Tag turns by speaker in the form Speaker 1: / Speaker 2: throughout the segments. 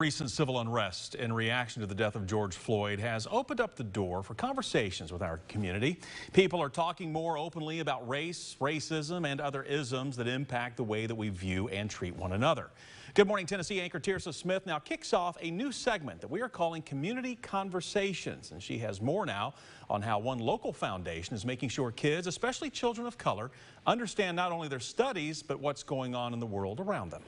Speaker 1: Recent civil unrest in reaction to the death of George Floyd has opened up the door for conversations with our community. People are talking more openly about race, racism, and other isms that impact the way that we view and treat one another. Good Morning Tennessee anchor Tirsa Smith now kicks off a new segment that we are calling Community Conversations. And she has more now on how one local foundation is making sure kids, especially children of color, understand not only their studies, but what's going on in the world around them.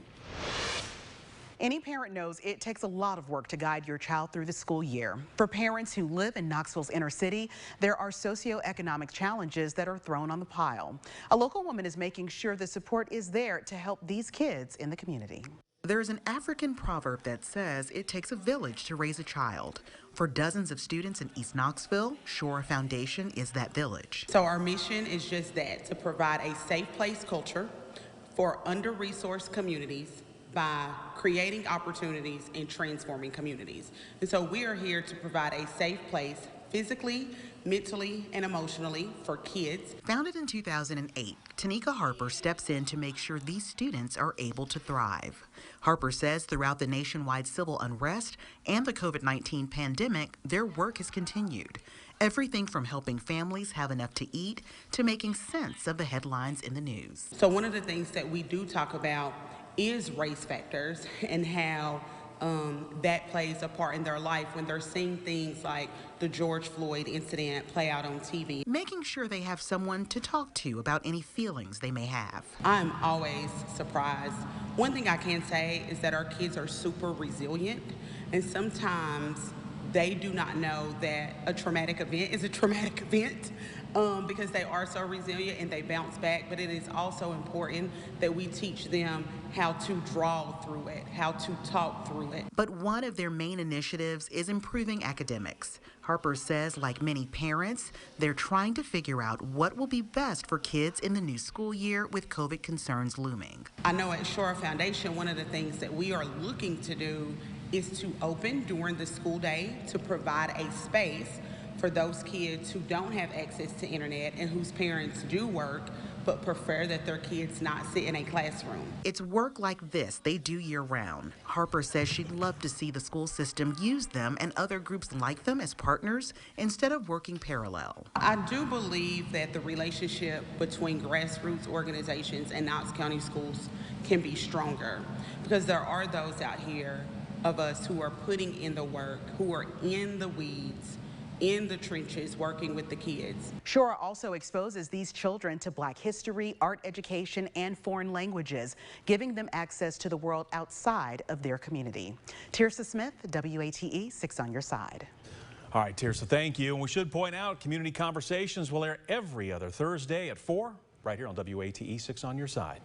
Speaker 2: Any parent knows it takes a lot of work to guide your child through the school year. For parents who live in Knoxville's inner city, there are socioeconomic challenges that are thrown on the pile. A local woman is making sure the support is there to help these kids in the community. There's an African proverb that says it takes a village to raise a child. For dozens of students in East Knoxville, Shora Foundation is that village.
Speaker 3: So our mission is just that, to provide a safe place culture for under-resourced communities by creating opportunities and transforming communities. And so we are here to provide a safe place physically, mentally, and emotionally for kids.
Speaker 2: Founded in 2008, Tanika Harper steps in to make sure these students are able to thrive. Harper says throughout the nationwide civil unrest and the COVID-19 pandemic, their work has continued. Everything from helping families have enough to eat to making sense of the headlines in the news.
Speaker 3: So one of the things that we do talk about is race factors and how that plays a part in their life when they're seeing things like the George Floyd incident play out on TV.
Speaker 2: Making sure they have someone to talk to about any feelings they may have.
Speaker 3: I'm always surprised. One thing I can say is that our kids are super resilient, and sometimes they do not know that a traumatic event is a traumatic event because they are so resilient and they bounce back. But it is also important that we teach them how to draw through it, how to talk through it.
Speaker 2: But one of their main initiatives is improving academics. Harper says, like many parents, they're trying to figure out what will be best for kids in the new school year with COVID concerns looming.
Speaker 3: I know at Shora Foundation, one of the things that we are looking to do is to open during the school day to provide a space for those kids who don't have access to internet and whose parents do work but prefer that their kids not sit in a classroom.
Speaker 2: It's work like this they do year-round. Harper says she'd love to see the school system use them and other groups like them as partners instead of working parallel.
Speaker 3: I do believe that the relationship between grassroots organizations and Knox County schools can be stronger because there are those out here of us who are putting in the work, who are in the weeds, in the trenches, working with the kids.
Speaker 2: Shora also exposes these children to Black history, art education, and foreign languages, giving them access to the world outside of their community. Tirsa Smith, WATE 6 on your side.
Speaker 1: All right, Tirsa, thank you. And we should point out, Community Conversations will air every other Thursday at 4 right here on WATE 6 on your side.